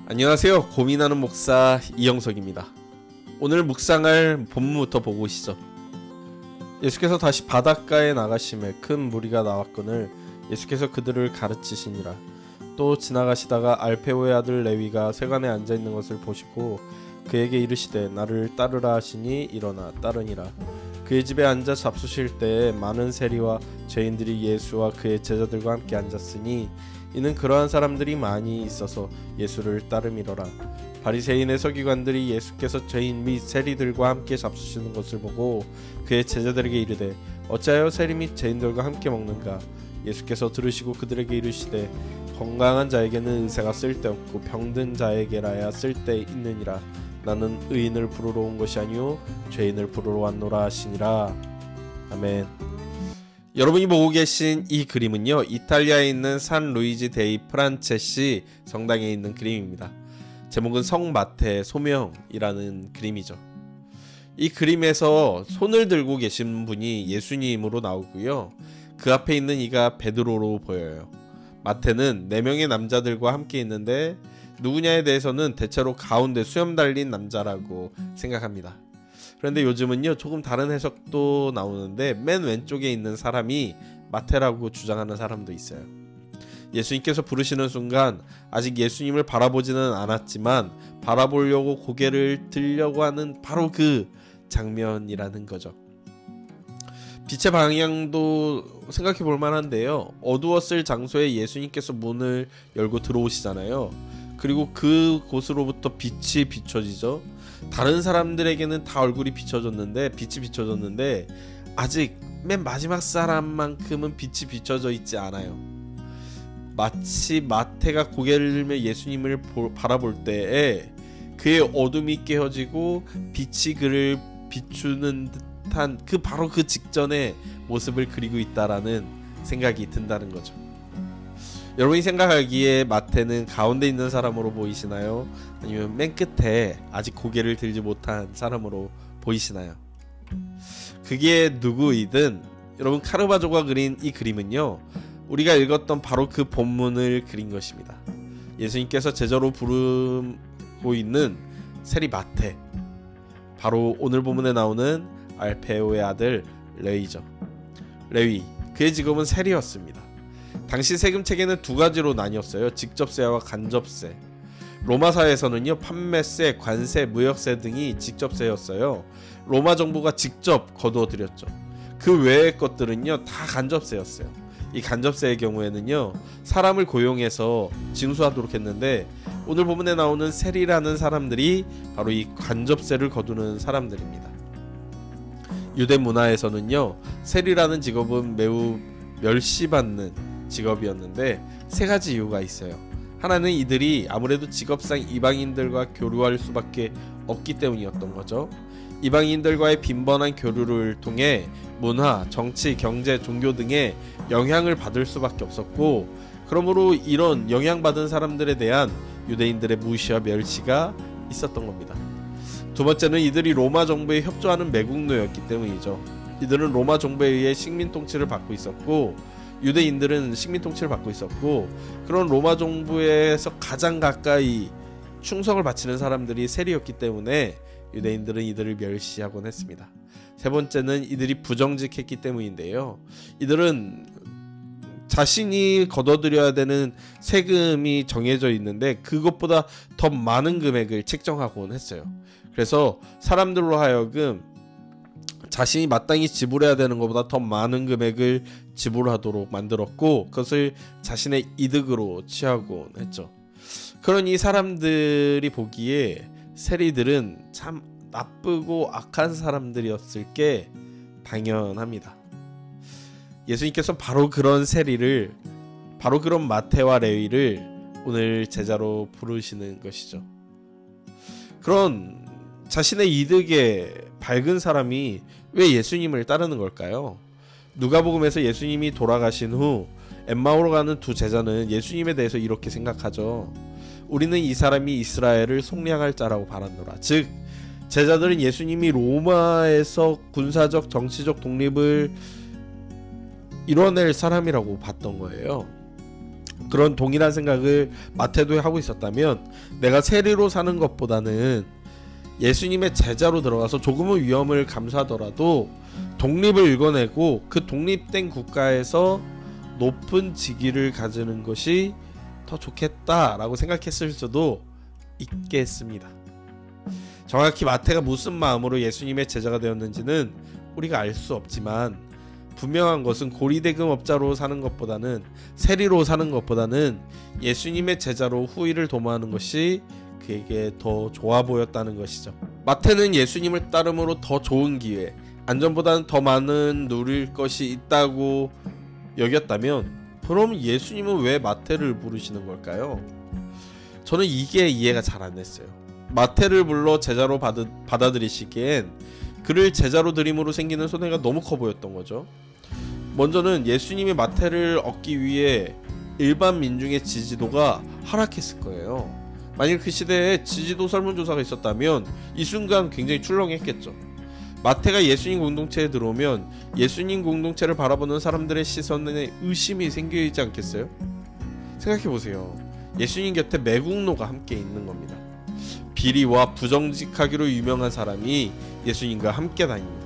안녕하세요. 고민하는 목사 이영석입니다. 오늘 묵상할 본문부터 보고 오시죠. 예수께서 다시 바닷가에 나가심에 큰 무리가 나왔거늘 예수께서 그들을 가르치시니라. 또 지나가시다가 알페오의 아들 레위가 세관에 앉아있는 것을 보시고 그에게 이르시되 나를 따르라 하시니 일어나 따르니라. 그의 집에 앉아 잡수실 때에 많은 세리와 죄인들이 예수와 그의 제자들과 함께 앉았으니 이는 그러한 사람들이 많이 있어서 예수를 따름이로라. 바리새인의 서기관들이 예수께서 죄인 및 세리들과 함께 잡수시는 것을 보고 그의 제자들에게 이르되 어찌하여 세리 및 죄인들과 함께 먹는가? 예수께서 들으시고 그들에게 이르시되 건강한 자에게는 의사가 쓸데없고 병든 자에게라야 쓸데 있느니라. 나는 의인을 부르러 온 것이 아니요 죄인을 부르러 왔노라 하시니라. 아멘. 여러분이 보고 계신 이 그림은요, 이탈리아에 있는 산 루이지 데이 프란체시 성당에 있는 그림입니다. 제목은 성 마태 소명이라는 그림이죠. 이 그림에서 손을 들고 계신 분이 예수님으로 나오고요, 그 앞에 있는 이가 베드로로 보여요. 마태는 4명의 남자들과 함께 있는데 누구냐에 대해서는 대체로 가운데 수염 달린 남자라고 생각합니다. 그런데 요즘은요 조금 다른 해석도 나오는데 맨 왼쪽에 있는 사람이 마태라고 주장하는 사람도 있어요. 예수님께서 부르시는 순간 아직 예수님을 바라보지는 않았지만 바라보려고 고개를 들려고 하는 바로 그 장면이라는 거죠. 빛의 방향도 생각해 볼 만한데요, 어두웠을 장소에 예수님께서 문을 열고 들어오시잖아요. 그리고 그 곳으로부터 빛이 비춰지죠. 다른 사람들에게는 다 얼굴이 비춰졌는데, 빛이 비춰졌는데 아직 맨 마지막 사람만큼은 빛이 비춰져 있지 않아요. 마치 마태가 고개를 들며 예수님을 바라볼 때에 그의 어둠이 깨어지고 빛이 그를 비추는 듯한 바로 그 직전의 모습을 그리고 있다라는 생각이 든다는 거죠. 여러분이 생각하기에 마태는 가운데 있는 사람으로 보이시나요? 아니면 맨 끝에 아직 고개를 들지 못한 사람으로 보이시나요? 그게 누구이든 여러분, 카르바조가 그린 이 그림은요, 우리가 읽었던 바로 그 본문을 그린 것입니다. 예수님께서 제자로 부르고 있는 세리 마태, 바로 오늘 본문에 나오는 알페오의 아들 레위죠. 레위, 그의 직업은 세리였습니다. 당시 세금체계는 두 가지로 나뉘었어요. 직접세와 간접세. 로마사에서는요, 판매세, 관세, 무역세 등이 직접세였어요. 로마 정부가 직접 거두어들였죠. 그 외의 것들은요 다 간접세였어요. 이 간접세의 경우에는요 사람을 고용해서 징수하도록 했는데, 오늘 본문에 나오는 세리라는 사람들이 바로 이 간접세를 거두는 사람들입니다. 유대 문화에서는요 세리라는 직업은 매우 멸시받는 직업이었는데 세 가지 이유가 있어요. 하나는 이들이 아무래도 직업상 이방인들과 교류할 수밖에 없기 때문이었던 거죠. 이방인들과의 빈번한 교류를 통해 문화, 정치, 경제, 종교 등의 영향을 받을 수밖에 없었고, 그러므로 이런 영향받은 사람들에 대한 유대인들의 무시와 멸시가 있었던 겁니다. 두 번째는 이들이 로마 정부에 협조하는 매국노였기 때문이죠. 이들은 로마 정부에 의해 식민 통치를 받고 있었고, 유대인들은 식민 통치를 받고 있었고, 그런 로마 정부에서 가장 가까이 충성을 바치는 사람들이 세리였기 때문에 유대인들은 이들을 멸시하곤 했습니다. 세 번째는 이들이 부정직했기 때문인데요, 이들은 자신이 걷어들여야 되는 세금이 정해져 있는데 그것보다 더 많은 금액을 책정하곤 했어요. 그래서 사람들로 하여금 자신이 마땅히 지불해야 되는 것보다 더 많은 금액을 지불하도록 만들었고, 그것을 자신의 이득으로 취하곤 했죠. 그러니 사람들이 보기에 세리들은 참 나쁘고 악한 사람들이었을 게 당연합니다. 예수님께서 바로 그런 세리를, 바로 그런 마태와 레위를 오늘 제자로 부르시는 것이죠. 그런 자신의 이득에 밝은 사람이 왜 예수님을 따르는 걸까요? 누가복음에서 예수님이 돌아가신 후 엠마오로 가는 두 제자는 예수님에 대해서 이렇게 생각하죠. 우리는 이 사람이 이스라엘을 속량할 자라고 바랐노라. 즉 제자들은 예수님이 로마에서 군사적 정치적 독립을 이뤄낼 사람이라고 봤던 거예요. 그런 동일한 생각을 마태도 하고 있었다면 내가 세리로 사는 것보다는 예수님의 제자로 들어가서 조금은 위험을 감수하더라도 독립을 일궈내고 그 독립된 국가에서 높은 직위를 가지는 것이 더 좋겠다라고 생각했을 수도 있겠습니다. 정확히 마태가 무슨 마음으로 예수님의 제자가 되었는지는 우리가 알 수 없지만 분명한 것은 고리대금업자로 사는 것보다는 세리로 사는 것보다는 예수님의 제자로 후일을 도모하는 것이 그에게 더 좋아 보였다는 것이죠. 마태는 예수님을 따름으로 더 좋은 기회, 안전보다는 더 많은 누릴 것이 있다고 여겼다면 그럼 예수님은 왜 마태를 부르시는 걸까요? 저는 이게 이해가 잘 안 됐어요. 마태를 불러 제자로 받아들이시기엔 그를 제자로 드림으로 생기는 손해가 너무 커 보였던 거죠. 먼저는 예수님이 마태를 얻기 위해 일반 민중의 지지도가 하락했을 거예요. 만일 그 시대에 지지도 설문조사가 있었다면 이 순간 굉장히 출렁했겠죠. 마태가 예수님 공동체에 들어오면 예수님 공동체를 바라보는 사람들의 시선에 의심이 생기지 않겠어요? 생각해보세요. 예수님 곁에 매국노가 함께 있는 겁니다. 비리와 부정직하기로 유명한 사람이 예수님과 함께 다닙니다.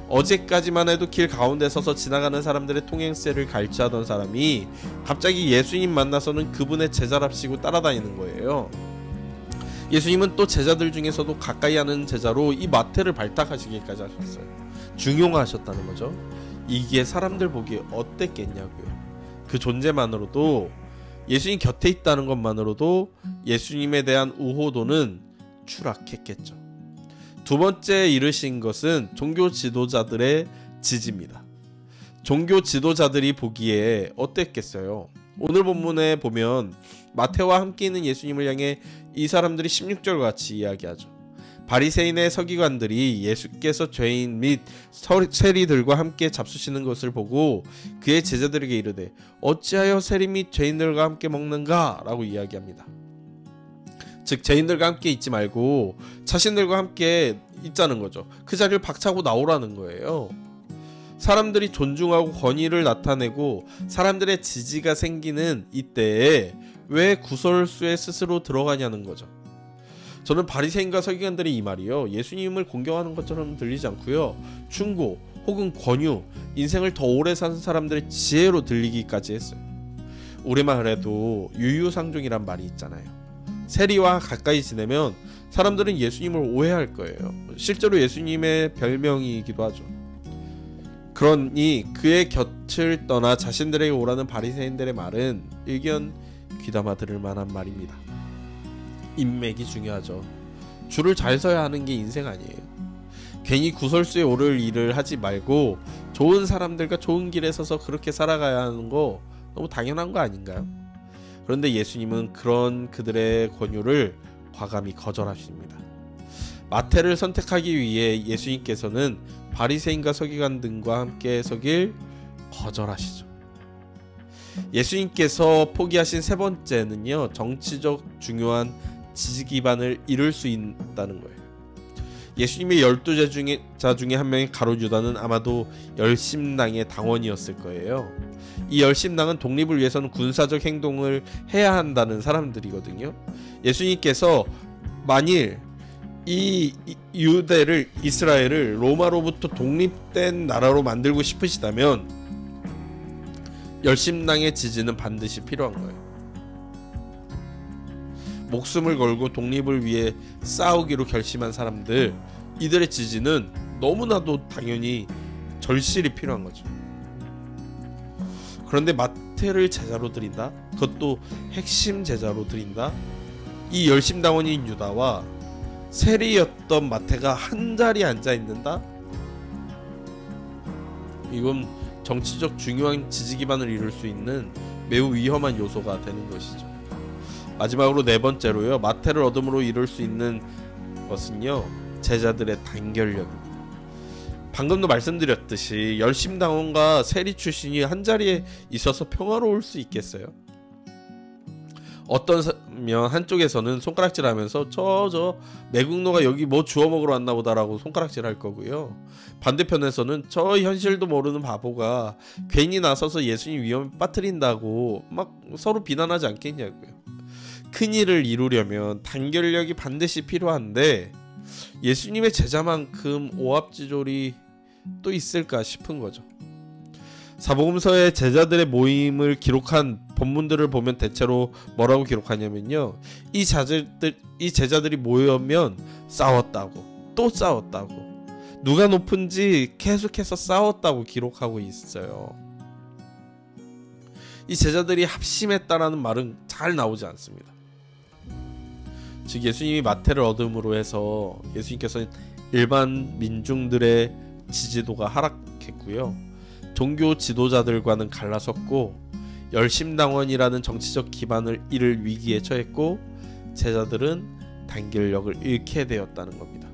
어제까지만 해도 길 가운데 서서 지나가는 사람들의 통행세를 갈취하던 사람이 갑자기 예수님 만나서는 그분의 제자랍시고 따라다니는 거예요. 예수님은 또 제자들 중에서도 가까이 하는 제자로 이 마태를 발탁하시기까지 하셨어요. 중용하셨다는 거죠. 이게 사람들 보기에 어땠겠냐고요. 그 존재만으로도, 예수님 곁에 있다는 것만으로도 예수님에 대한 우호도는 추락했겠죠. 두 번째 이르신 것은 종교 지도자들의 지지입니다. 종교 지도자들이 보기에 어땠겠어요? 오늘 본문에 보면 마태와 함께 있는 예수님을 향해 이 사람들이 16절과 같이 이야기하죠. 바리새인의 서기관들이 예수께서 죄인 및 세리들과 함께 잡수시는 것을 보고 그의 제자들에게 이르되 어찌하여 세리 및 죄인들과 함께 먹는가? 라고 이야기합니다. 즉 죄인들과 함께 있지 말고 자신들과 함께 있자는 거죠. 그 자리를 박차고 나오라는 거예요. 사람들이 존중하고 권위를 나타내고 사람들의 지지가 생기는 이때에 왜 구설수에 스스로 들어가냐는 거죠. 저는 바리새인과 서기관들의 이 말이요, 예수님을 공경하는 것처럼 들리지 않고요, 충고 혹은 권유, 인생을 더 오래 사는 사람들의 지혜로 들리기까지 했어요. 우리말에도 유유상종이란 말이 있잖아요. 세리와 가까이 지내면 사람들은 예수님을 오해할 거예요. 실제로 예수님의 별명이기도 하죠. 그러니 그의 곁을 떠나 자신들에게 오라는 바리새인들의 말은 일견 귀담아 들을 만한 말입니다. 인맥이 중요하죠. 줄을 잘 서야 하는 게 인생 아니에요. 괜히 구설수에 오를 일을 하지 말고 좋은 사람들과 좋은 길에 서서 그렇게 살아가야 하는 거 너무 당연한 거 아닌가요? 그런데 예수님은 그런 그들의 권유를 과감히 거절하십니다. 마태를 선택하기 위해 예수님께서는 바리새인과 서기관 등과 함께 서길 거절하시죠. 예수님께서 포기하신 세 번째는요, 정치적 중요한 지지 기반을 이룰 수 있다는 거예요. 예수님의 12제자 중에 한 명인 가룟 유다는 아마도 열심당의 당원이었을 거예요. 이 열심당은 독립을 위해서는 군사적 행동을 해야 한다는 사람들이거든요. 예수님께서 만일 이 유대를, 이스라엘을 로마로부터 독립된 나라로 만들고 싶으시다면 열심당의 지지는 반드시 필요한 거예요. 목숨을 걸고 독립을 위해 싸우기로 결심한 사람들, 이들의 지지는 너무나도 당연히 절실히 필요한 거죠. 그런데 마태를 제자로 드린다? 그것도 핵심 제자로 드린다? 이 열심당원인 유다와 세리였던 마태가 한 자리에 앉아 있는다? 이건 정치적 중요한 지지 기반을 이룰 수 있는 매우 위험한 요소가 되는 것이죠. 마지막으로 네 번째로요, 마태를 얻음으로 이룰 수 있는 것은요, 제자들의 단결력입니다. 방금도 말씀드렸듯이 열심당원과 세리 출신이 한 자리에 있어서 평화로울 수 있겠어요? 어떤 한쪽에서는 손가락질하면서 저 매국노가 여기 뭐 주워 먹으러 왔나 보다라고 손가락질할 거고요. 반대편에서는 저 현실도 모르는 바보가 괜히 나서서 예수님 위험에 빠뜨린다고 막 서로 비난하지 않겠냐고요. 큰일을 이루려면 단결력이 반드시 필요한데 예수님의 제자만큼 오합지졸이 또 있을까 싶은 거죠. 사복음서의 제자들의 모임을 기록한 본문들을 보면 대체로 뭐라고 기록하냐면요, 이 제자들이 모이면 싸웠다고, 또 싸웠다고, 누가 높은지 계속해서 싸웠다고 기록하고 있어요. 이 제자들이 합심했다라는 말은 잘 나오지 않습니다. 즉 예수님이 마태를 얻음으로 해서 예수님께서는 일반 민중들의 지지도가 하락했고요, 종교 지도자들과는 갈라섰고, 열심당원이라는 정치적 기반을 잃을 위기에 처했고, 제자들은 단결력을 잃게 되었다는 겁니다.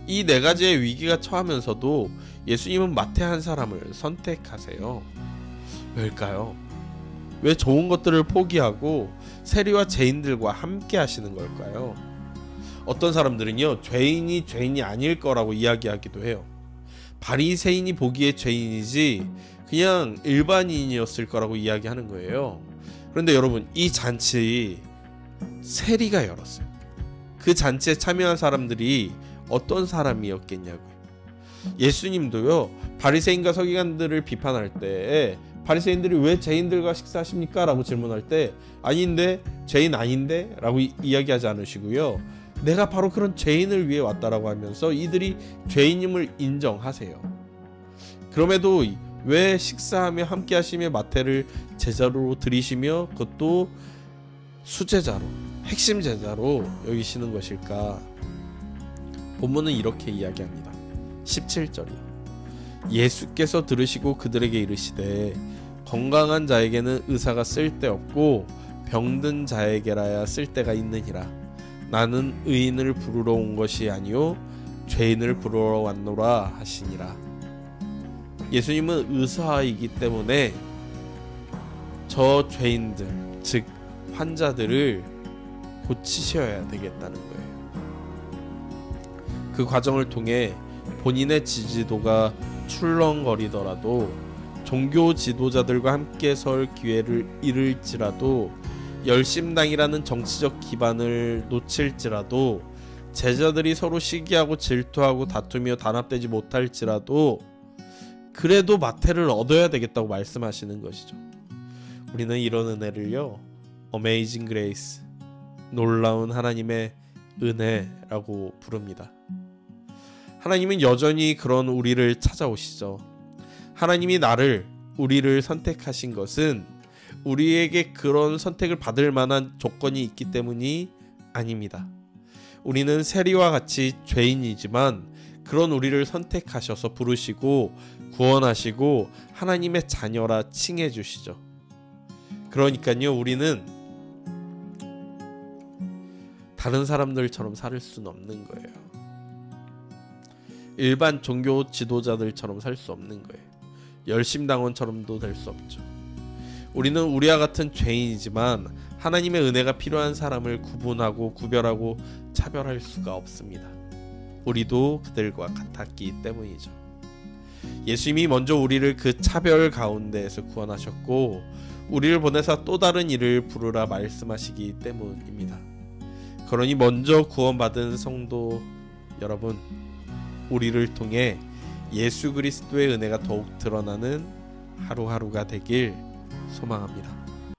이 네 가지의 위기가 처하면서도 예수님은 마태 한 사람을 선택하세요. 왜일까요? 왜 좋은 것들을 포기하고 세리와 죄인들과 함께 하시는 걸까요? 어떤 사람들은요, 죄인이 아닐 거라고 이야기하기도 해요. 바리새인이 보기에 죄인이지 그냥 일반인이었을 거라고 이야기하는 거예요. 그런데 여러분, 이 잔치 세리가 열었어요. 그 잔치에 참여한 사람들이 어떤 사람이었겠냐고요. 예수님도요, 바리새인과 서기관들을 비판할 때 바리새인들이 왜 죄인들과 식사하십니까? 라고 질문할 때 아닌데, 죄인 아닌데? 라고 이야기하지 않으시고요, 내가 바로 그런 죄인을 위해 왔다라고 하면서 이들이 죄인임을 인정하세요. 그럼에도 왜 식사하며 함께 하시며 마태를 제자로 들이시며 그것도 수제자로, 핵심 제자로 여기시는 것일까? 본문은 이렇게 이야기합니다. 17절이요. 예수께서 들으시고 그들에게 이르시되 건강한 자에게는 의사가 쓸데없고 병든 자에게라야 쓸데가 있느니라. 나는 의인을 부르러 온 것이 아니요 죄인을 부르러 왔노라 하시니라. 예수님은 의사이기 때문에 저 죄인들, 즉 환자들을 고치셔야 되겠다는 거예요. 그 과정을 통해 본인의 지지도가 출렁거리더라도, 종교 지도자들과 함께 설 기회를 잃을지라도, 열심당이라는 정치적 기반을 놓칠지라도, 제자들이 서로 시기하고 질투하고 다투며 단합되지 못할지라도 그래도 마태를 얻어야 되겠다고 말씀하시는 것이죠. 우리는 이런 은혜를요, 어메이징 그레이스, 놀라운 하나님의 은혜라고 부릅니다. 하나님은 여전히 그런 우리를 찾아오시죠. 하나님이 우리를 선택하신 것은 우리에게 그런 선택을 받을 만한 조건이 있기 때문이 아닙니다. 우리는 세리와 같이 죄인이지만 그런 우리를 선택하셔서 부르시고 구원하시고 하나님의 자녀라 칭해 주시죠. 그러니까요, 우리는 다른 사람들처럼 살 수는 없는 거예요. 일반 종교 지도자들처럼 살 수 없는 거예요. 열심당원처럼도 될 수 없죠. 우리는 우리와 같은 죄인이지만 하나님의 은혜가 필요한 사람을 구분하고 구별하고 차별할 수가 없습니다. 우리도 그들과 같았기 때문이죠. 예수님이 먼저 우리를 그 차별 가운데에서 구원하셨고 우리를 보내사 또 다른 일을 부르라 말씀하시기 때문입니다. 그러니 먼저 구원받은 성도 여러분, 우리를 통해 예수 그리스도의 은혜가 더욱 드러나는 하루하루가 되길 소망합니다.